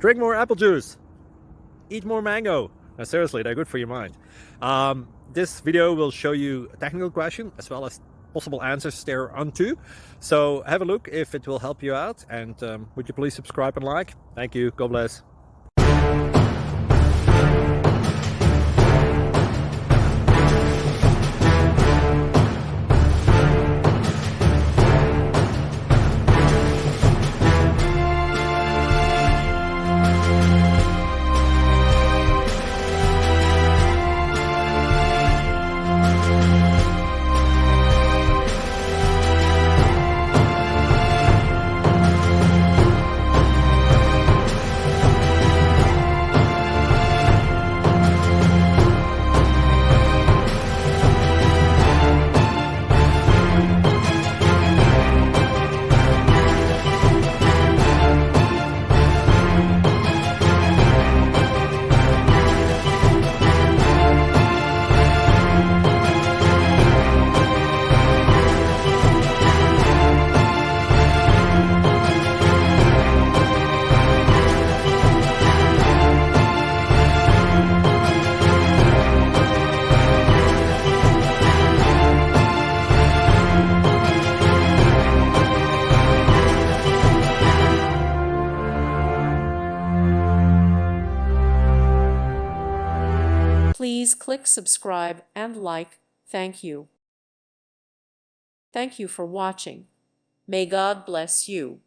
Drink more apple juice. Eat more mango. No, seriously, they're good for your mind. This video will show you a technical question as well as possible answers thereunto. So have a look if it will help you out, and would you please subscribe and like? Thank you. God bless. Please click subscribe and like. Thank you. Thank you for watching. May God bless you.